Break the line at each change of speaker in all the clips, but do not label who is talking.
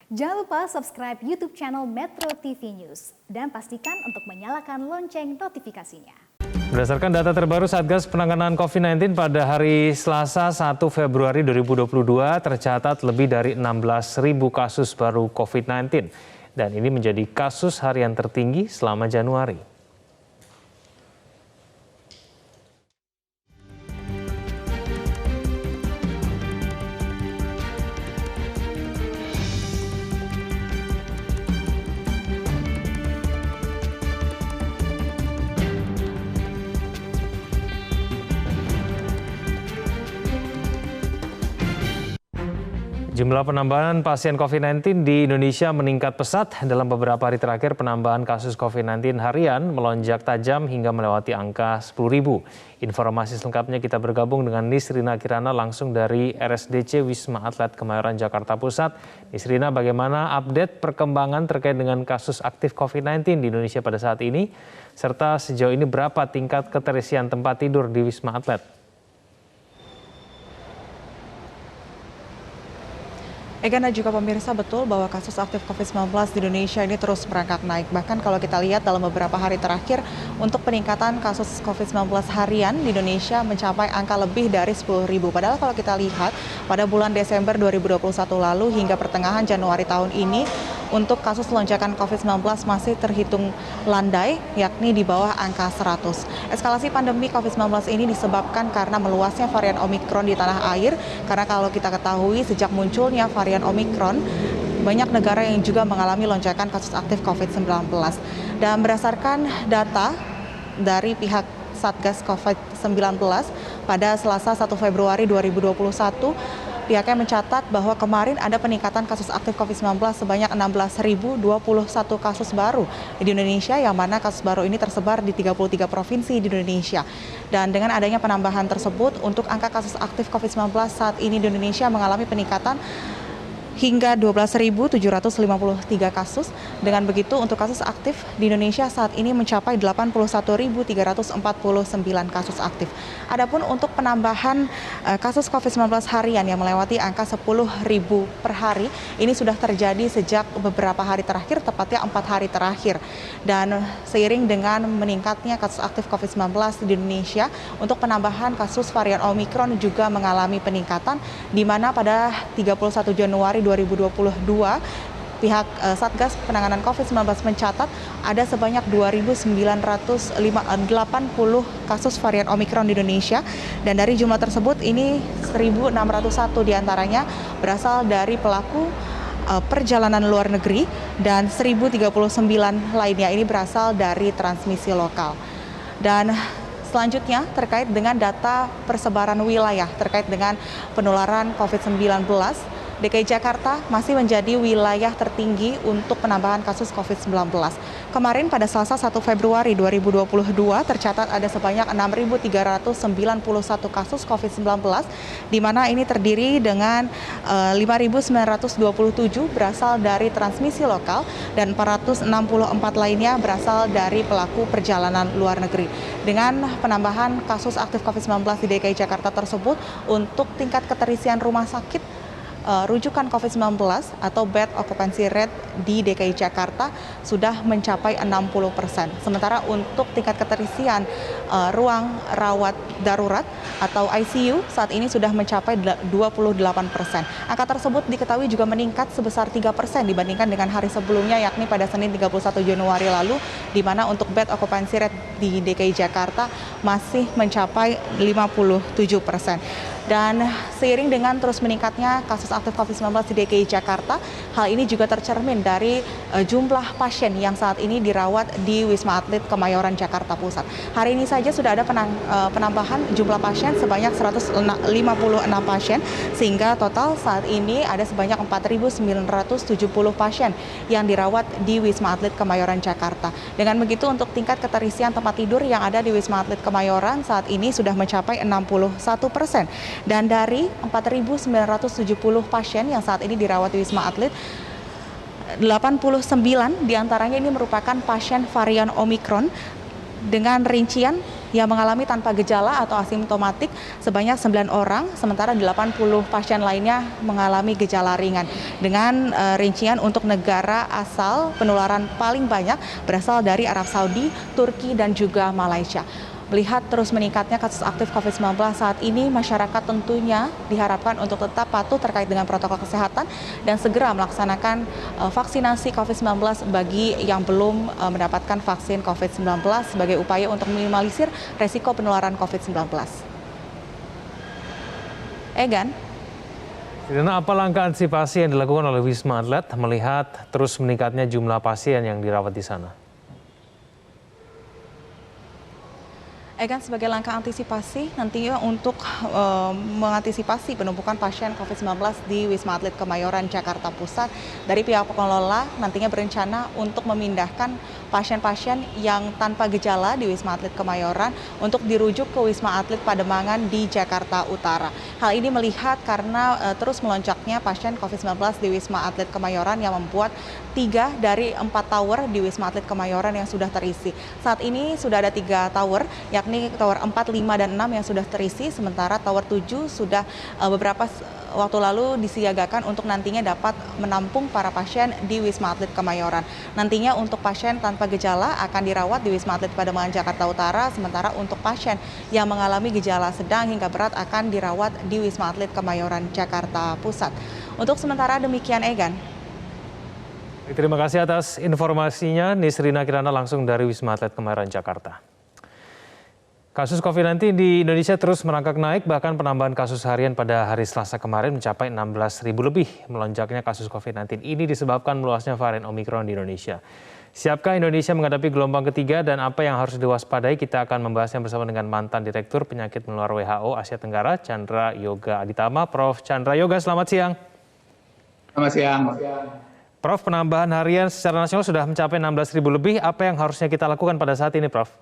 Jangan lupa subscribe YouTube channel Metro TV News dan pastikan untuk menyalakan lonceng notifikasinya.
Berdasarkan data terbaru Satgas Penanganan COVID-19 pada hari Selasa 1 Februari 2022 tercatat lebih dari 16.000 kasus baru COVID-19 dan ini menjadi kasus harian tertinggi selama Januari. Jumlah penambahan pasien COVID-19 di Indonesia meningkat pesat. Dalam beberapa hari terakhir, penambahan kasus COVID-19 harian melonjak tajam hingga melewati angka 10.000. Informasi selengkapnya kita bergabung dengan Nisrina Kirana langsung dari RSDC Wisma Atlet Kemayoran, Jakarta Pusat. Nisrina, bagaimana update perkembangan terkait dengan kasus aktif COVID-19 di Indonesia pada saat ini? Serta sejauh ini berapa tingkat keterisian tempat tidur di Wisma Atlet?
Egan dan juga pemirsa, betul bahwa kasus aktif COVID-19 di Indonesia ini terus merangkak naik. Bahkan kalau kita lihat dalam beberapa hari terakhir, untuk peningkatan kasus COVID-19 harian di Indonesia mencapai angka lebih dari 10.000. Padahal kalau kita lihat pada bulan Desember 2021 lalu hingga pertengahan Januari tahun ini, untuk kasus lonjakan COVID-19 masih terhitung landai, yakni di bawah angka 100. Eskalasi pandemi COVID-19 ini disebabkan karena meluasnya varian Omikron di tanah air, karena kalau kita ketahui sejak munculnya varian Omikron, banyak negara yang juga mengalami lonjakan kasus aktif COVID-19. Dan berdasarkan data dari pihak Satgas COVID-19 pada Selasa 1 Februari 2021, pihaknya mencatat bahwa kemarin ada peningkatan kasus aktif COVID-19 sebanyak 16.021 kasus baru di Indonesia, yang mana kasus baru ini tersebar di 33 provinsi di Indonesia. Dan dengan adanya penambahan tersebut, untuk angka kasus aktif COVID-19 saat ini di Indonesia mengalami peningkatan hingga 12.753 kasus. Dengan begitu untuk kasus aktif di Indonesia saat ini mencapai 81.349 kasus aktif. Adapun untuk penambahan kasus COVID-19 harian yang melewati angka 10.000 per hari, ini sudah terjadi sejak beberapa hari terakhir, tepatnya 4 hari terakhir. Dan seiring dengan meningkatnya kasus aktif COVID-19 di Indonesia, untuk penambahan kasus varian Omikron juga mengalami peningkatan, di mana pada 31 Januari 2022, pihak Satgas Penanganan COVID-19 mencatat ada sebanyak 2.980 kasus varian Omikron di Indonesia, dan dari jumlah tersebut ini 1.601 diantaranya berasal dari pelaku perjalanan luar negeri dan 1.039 lainnya ini berasal dari transmisi lokal. Dan selanjutnya terkait dengan data persebaran wilayah terkait dengan penularan COVID-19, DKI Jakarta masih menjadi wilayah tertinggi untuk penambahan kasus COVID-19. Kemarin pada Selasa 1 Februari 2022 tercatat ada sebanyak 6.391 kasus COVID-19, di mana ini terdiri dengan 5.927 berasal dari transmisi lokal dan 464 lainnya berasal dari pelaku perjalanan luar negeri. Dengan penambahan kasus aktif COVID-19 di DKI Jakarta tersebut, untuk tingkat keterisian rumah sakit rujukan COVID-19 atau bed occupancy rate di DKI Jakarta sudah mencapai 60%. Sementara untuk tingkat keterisian ruang rawat darurat atau ICU saat ini sudah mencapai 28%. Angka tersebut diketahui juga meningkat sebesar 3% dibandingkan dengan hari sebelumnya, yakni pada Senin 31 Januari lalu, di mana untuk bed occupancy rate di DKI Jakarta masih mencapai 57%. Dan seiring dengan terus meningkatnya kasus aktif COVID-19 di DKI Jakarta, hal ini juga tercermin dari jumlah pasien yang saat ini dirawat di Wisma Atlet Kemayoran, Jakarta Pusat. Hari ini saja sudah ada penambahan jumlah pasien sebanyak 156 pasien, sehingga total saat ini ada sebanyak 4.970 pasien yang dirawat di Wisma Atlet Kemayoran, Jakarta. Dengan begitu untuk tingkat keterisian tempat tidur yang ada di Wisma Atlet Kemayoran saat ini sudah mencapai 61%. Dan dari 4.970 pasien yang saat ini dirawat di Wisma Atlet, 89 diantaranya ini merupakan pasien varian Omikron dengan rincian yang mengalami tanpa gejala atau asimptomatik sebanyak 9 orang, sementara 80 pasien lainnya mengalami gejala ringan. Dengan rincian untuk negara asal penularan paling banyak berasal dari Arab Saudi, Turki, dan juga Malaysia. Melihat terus meningkatnya kasus aktif COVID-19 saat ini, masyarakat tentunya diharapkan untuk tetap patuh terkait dengan protokol kesehatan dan segera melaksanakan vaksinasi COVID-19 bagi yang belum mendapatkan vaksin COVID-19 sebagai upaya untuk meminimalisir resiko penularan COVID-19. Egan?
Dan apa langkah antisipasi yang dilakukan oleh Wisma Atlet melihat terus meningkatnya jumlah pasien yang dirawat di sana?
Egan, sebagai langkah antisipasi nantinya untuk mengantisipasi penumpukan pasien COVID-19 di Wisma Atlet Kemayoran, Jakarta Pusat, dari pihak pengelola nantinya berencana untuk memindahkan pasien-pasien yang tanpa gejala di Wisma Atlet Kemayoran untuk dirujuk ke Wisma Atlet Pademangan di Jakarta Utara. Hal ini melihat karena terus melonjaknya pasien COVID-19 di Wisma Atlet Kemayoran yang membuat 3 dari 4 tower di Wisma Atlet Kemayoran yang sudah terisi. Saat ini sudah ada 3 tower, yakni tower 4, 5, dan 6 yang sudah terisi, sementara tower 7 sudah beberapa waktu lalu disiagakan untuk nantinya dapat menampung para pasien di Wisma Atlet Kemayoran. Nantinya untuk pasien tanpa gejala akan dirawat di Wisma Atlet Pademangan, Jakarta Utara, sementara untuk pasien yang mengalami gejala sedang hingga berat akan dirawat di Wisma Atlet Kemayoran, Jakarta Pusat. Untuk sementara demikian, Egan.
Terima kasih atas informasinya, Nisrina Kirana langsung dari Wisma Atlet Kemayoran, Jakarta. Kasus COVID-19 di Indonesia terus merangkak naik, bahkan penambahan kasus harian pada hari Selasa kemarin mencapai 16.000 lebih. Melonjaknya kasus COVID-19 ini disebabkan meluasnya varian Omikron di Indonesia. Siapkah Indonesia menghadapi gelombang ketiga dan apa yang harus diwaspadai? Kita akan membahasnya bersama dengan mantan Direktur Penyakit Menular WHO Asia Tenggara, Chandra Yoga Aditama. Prof. Chandra Yoga, selamat siang.
Selamat siang.
Prof, penambahan harian secara nasional sudah mencapai 16.000 lebih. Apa yang harusnya kita lakukan pada saat ini, Prof?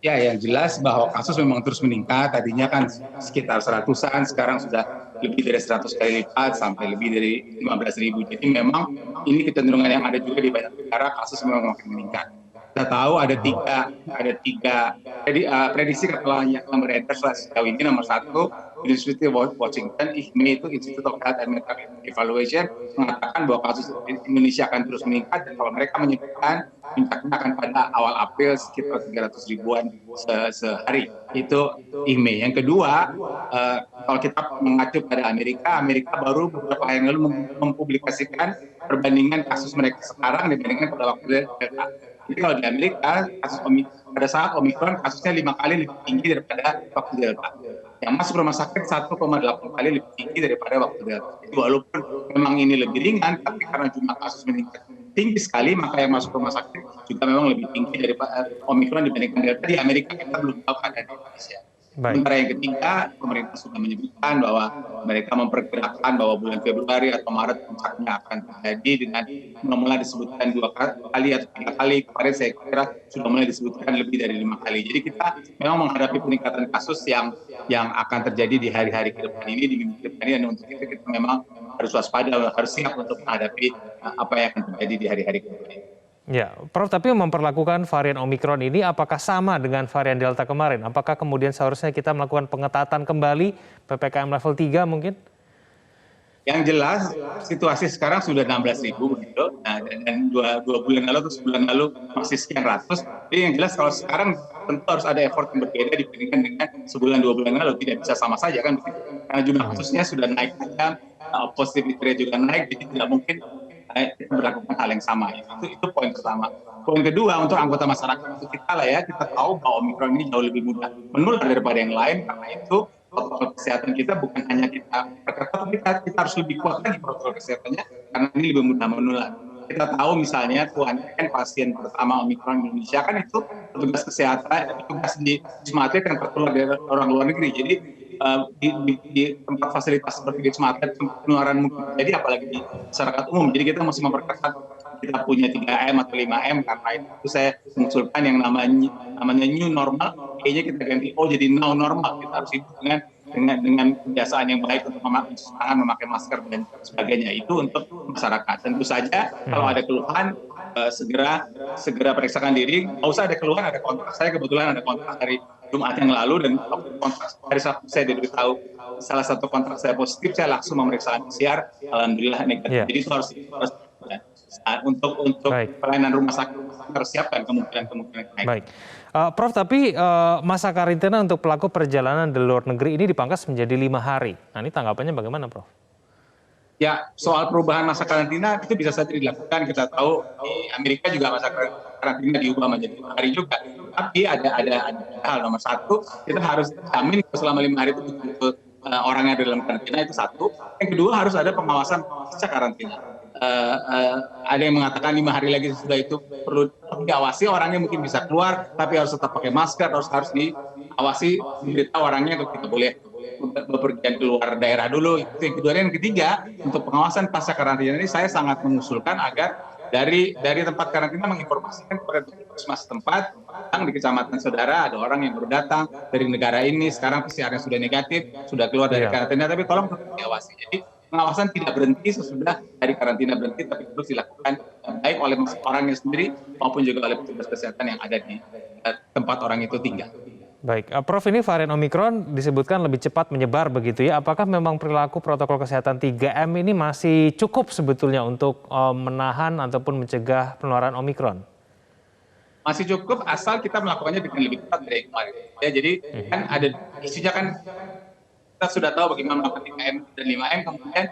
Ya, yang jelas bahwa kasus memang terus meningkat. Tadinya kan sekitar 100-an, sekarang sudah lebih dari 100 kali lipat sampai lebih dari 15.000. Jadi memang ini kecenderungan yang ada juga di banyak negara, kasus memang makin meningkat. Kita tahu ada tiga prediksi yang beredar sejauh ini. Nomor satu, University of Washington, IHME itu Institute of Health and Medical Evaluation, mengatakan bahwa kasus Indonesia akan terus meningkat, dan kalau mereka menyebutkan puncaknya akan pada awal April sekitar 300 ribuan sehari. Itu IHME. Yang kedua, kalau kita mengacu pada Amerika baru beberapa hari yang lalu mempublikasikan perbandingan kasus mereka sekarang dibandingkan pada waktu Delta. Jadi kalau di Amerika, pada saat Omikron kasusnya 5 kali lebih tinggi daripada waktu Delta. Yang masuk rumah sakit 1,8 kali lebih tinggi daripada waktu Delta. Jadi walaupun memang ini lebih ringan, tapi karena jumlah kasus meningkat tinggi sekali, maka yang masuk rumah sakit juga memang lebih tinggi daripada Omikron dibandingkan Delta. Di Amerika kita belum tahu keadaan Indonesia. Sementara yang ketiga, pemerintah sudah menyebutkan bahwa mereka memperkirakan bahwa bulan Februari atau Maret puncaknya akan terjadi dengan mulai disebutkan 2 kali atau 3 kali. Kemarin saya kira sudah mulai disebutkan lebih dari 5 kali. Jadi kita memang menghadapi peningkatan kasus yang akan terjadi di hari-hari ke depan ini, di minggu ke depan ini, dan untuk itu kita memang harus waspada, harus siap untuk menghadapi apa yang akan terjadi di hari-hari ke depan ini.
Ya, Prof, tapi memperlakukan varian Omikron ini apakah sama dengan varian Delta kemarin? Apakah kemudian seharusnya kita melakukan pengetatan kembali, PPKM level 3 mungkin?
Yang jelas, situasi sekarang sudah 16.000 begitu, dan dua bulan lalu atau sebulan lalu masih sekian ratus. Jadi yang jelas kalau sekarang tentu harus ada effort yang berbeda dibandingkan dengan sebulan 2 bulan lalu, tidak bisa sama saja kan, karena jumlah kasusnya sudah naik tajam, positivity rate juga naik, jadi tidak mungkin kita berlakukan hal yang sama. Itu poin pertama. Poin kedua, untuk anggota masyarakat untuk kita lah ya, kita tahu bahwa Omikron ini jauh lebih mudah menular daripada yang lain. Karena itu protokol kesehatan kita bukan hanya kita perketat, tapi kita harus lebih kuat lagi protokol kesehatannya karena ini lebih mudah menular. Kita tahu misalnya Tuhan kan pasien pertama Omikron di Indonesia kan itu petugas kesehatan, petugas di Wisma Atlet yang tertular dari orang luar negeri. Jadi di tempat fasilitas seperti di Wisma Atlet penularan mungkin terjadi, apalagi di masyarakat umum. Jadi kita mesti memperketat, kita punya 3M atau 5M, karena itu saya mengusulkan yang namanya new normal, kayaknya kita ganti jadi now normal. Kita harus hidup dengan kebiasaan yang baik untuk mencuci tangan, memakai masker dan sebagainya. Itu untuk masyarakat. Tentu saja kalau ada keluhan, segera periksakan diri. Nggak usah ada keluhan, ada kontrak. Saya kebetulan ada kontrak dari Jumat yang lalu, dan kontrak hari Sabtu saya diberitahu salah satu kontrak saya positif, saya langsung memeriksakan PCR, alhamdulillah negatif. Jadi itu harus untuk pelayanan rumah sakit harus siapkan kemungkinan naik.
Baik, Prof, tapi masa karantina untuk pelaku perjalanan di luar negeri ini dipangkas menjadi 5 hari. Nah, ini tanggapannya bagaimana, Prof?
Ya, soal perubahan masa karantina itu bisa saja dilakukan. Kita tahu di Amerika juga masa karantina diubah menjadi 5 hari juga. Tapi ada hal nomor satu, kita harus jamin selama 5 hari itu betul-betul orang yang ada dalam karantina, itu satu. Yang kedua, harus ada pengawasan pasca karantina. Ada yang mengatakan 5 hari lagi sudah itu perlu diawasi, orangnya mungkin bisa keluar, tapi harus tetap pakai masker, harus diawasi, diberitahu orangnya untuk tidak boleh bepergian keluar daerah dulu. Itu yang kedua. Yang ketiga, untuk pengawasan pasca karantina ini saya sangat mengusulkan agar dari tempat karantina menginformasikan kepada puskesmas setempat, di kecamatan saudara ada orang yang baru datang dari negara ini, sekarang PCR-nya sudah negatif, sudah keluar dari karantina, tapi tolong tetap diawasi. Jadi pengawasan tidak berhenti sesudah dari karantina berhenti, tapi terus dilakukan baik oleh orangnya sendiri maupun juga oleh petugas kesehatan yang ada di tempat orang itu tinggal.
Baik, Prof, ini varian Omikron disebutkan lebih cepat menyebar begitu ya. Apakah memang perilaku protokol kesehatan 3M ini masih cukup sebetulnya untuk menahan ataupun mencegah penularan Omikron?
Masih cukup asal kita melakukannya dengan lebih ketat dari kemarin. Ya, jadi kan ada isunya kan, kita sudah tahu bagaimana melakukan 3M dan 5M, kemudian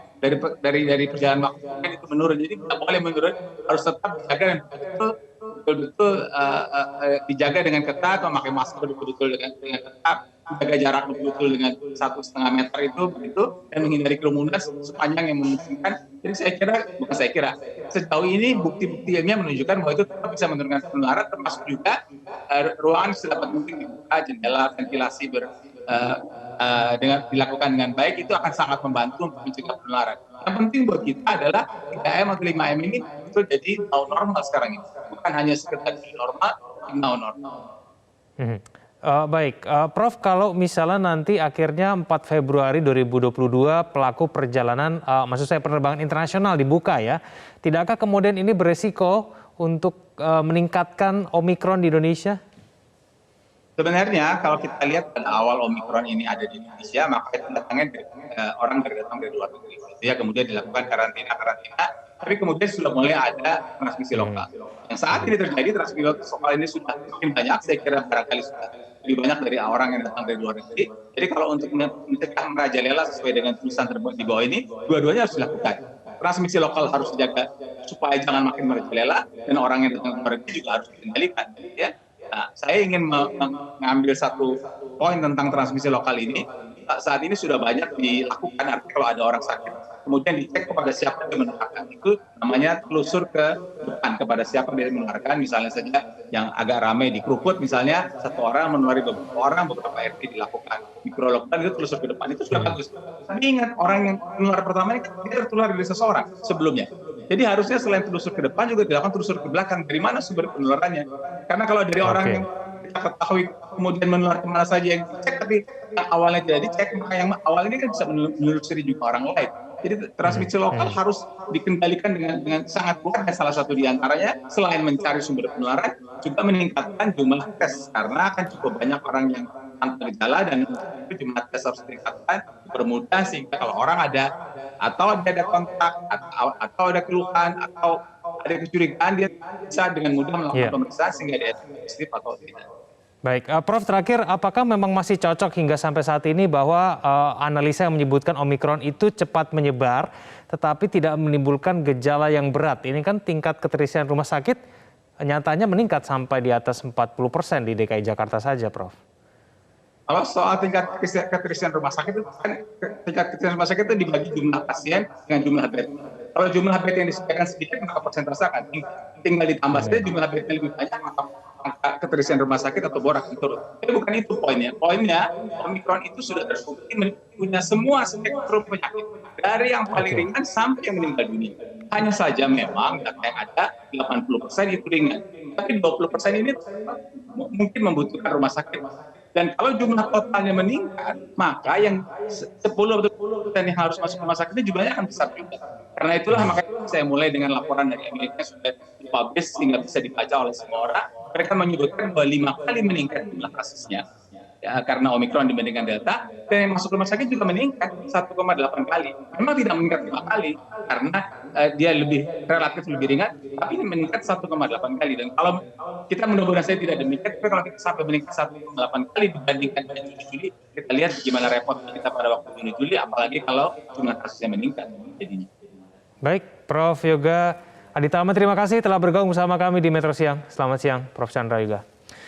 dari perjalanan waktu itu menurun. Jadi tidak boleh menurun, harus tetap dijaga dan betul-betul dijaga dengan ketat, memakai masker betul-betul dengan ketat, menjaga jarak betul-betul dengan 1,5 meter itu begitu, dan menghindari kerumunan sepanjang yang memungkinkan. Jadi saya kira sejauh ini bukti-bukti ilmiah menunjukkan bahwa itu tetap bisa menurunkan penularan, termasuk juga ruangan sedapat mungkin dibuka, jendela, ventilasi dengan dilakukan dengan baik, itu akan sangat membantu untuk mencegah penularan. Yang penting buat kita adalah 3M atau 5M ini itu jadi new normal sekarang ini, bukan hanya sekedar normal, new normal.
Baik, Prof, kalau misalnya nanti akhirnya 4 Februari 2022 pelaku perjalanan, maksud saya penerbangan internasional dibuka ya, tidakkah kemudian ini beresiko untuk meningkatkan Omikron di Indonesia?
Sebenarnya kalau kita lihat pada awal Omikron ini ada di Indonesia, maka itu datangnya orang datang dari luar negeri. Ya, kemudian dilakukan karantina, tapi kemudian sudah mulai ada transmisi lokal. Yang saat ini terjadi transmisi lokal ini sudah makin banyak, saya kira barangkali sudah lebih banyak dari orang yang datang dari luar negeri. Jadi kalau untuk mencegah merajalela sesuai dengan tulisan terbuat di bawah ini, dua-duanya harus dilakukan. Transmisi lokal harus dijaga supaya jangan makin merajalela, dan orang yang datang dari luar negeri juga harus dikendalikan. Ya. Nah, saya ingin mengambil satu poin tentang transmisi lokal ini. Saat ini sudah banyak dilakukan, artinya kalau ada orang sakit, kemudian dicek kepada siapa yang menularkan. Itu namanya telusur ke depan kepada siapa yang menularkan. Misalnya saja yang agak ramai di Krukut, misalnya satu orang menulari beberapa orang, beberapa RT dilakukan mikro lockdown, itu telusur ke depan, itu sudah bagus. Tapi ingat, orang yang menular pertama ini dia tertular dari seseorang sebelumnya. Jadi harusnya selain telusur ke depan juga dilakukan telusur ke belakang, dari mana sumber penularannya. Karena kalau dari orang yang kita ketahui kemudian menular kemana saja yang dicek, tapi yang awalnya tidak dicek, maka yang awal ini kan bisa menelusuri juga orang lain. Jadi transmisi lokal harus dikendalikan dengan sangat kuat. Salah satu diantaranya selain mencari sumber penularan, juga meningkatkan jumlah tes, karena akan cukup banyak orang yang tanpa gejala, dan itu jumlah tes harus ditingkatkan, dipermudah, sehingga kalau orang ada kontak atau ada keluhan atau ada kecurigaan, dia bisa dengan mudah melakukan pemeriksaan sehingga dia positif atau tidak.
Baik, Prof, terakhir, apakah memang masih cocok hingga sampai saat ini bahwa analisa yang menyebutkan Omikron itu cepat menyebar tetapi tidak menimbulkan gejala yang berat? Ini kan tingkat keterisian rumah sakit nyatanya meningkat sampai di atas 40% di DKI Jakarta saja, Prof.
Kalau soal tingkat keterisian rumah sakit itu kan tingkat keterisian rumah sakit itu dibagi jumlah pasien dengan jumlah bed. Kalau jumlah bed yang disediakan sedikit, maka persentase akan tinggal ditambah saja jumlah bed yang lebih banyak, maka angka keterisian rumah sakit atau bor akan turun. Tapi bukan itu poinnya. Poinnya, Omikron itu sudah terbukti punya semua spektrum penyakit, dari yang paling ringan sampai yang meninggal dunia. Hanya saja memang data yang ada 80% itu ringan, tapi 20% ini mungkin membutuhkan rumah sakit. Dan kalau jumlah totalnya meningkat, maka yang 10% yang harus masuk rumah sakit itu jumlahnya akan besar juga. Karena itulah makanya saya mulai dengan laporan dari Amerika sudah dipublish sehingga bisa dibaca oleh semua orang. Mereka menyebutkan bahwa 5 kali meningkat jumlah kasusnya ya, karena Omikron dibandingkan Delta, dan yang masuk rumah sakit juga meningkat 1,8 kali. Memang tidak meningkat 5 kali karena dia relatif lebih ringan, tapi meningkat 1,8 kali. Dan kalau kita mudah-mudahan saya tidak demikian, tapi kalau kita sampai meningkat 1,8 kali dibandingkan dengan Juni-Juli, kita lihat gimana repot kita pada waktu Juni-Juli, apalagi kalau jumlah kasusnya meningkat jadinya.
Baik, Prof. Yoga Aditama, terima kasih telah bergabung bersama kami di Metro Siang. Selamat siang, Prof. Chandra Yoga.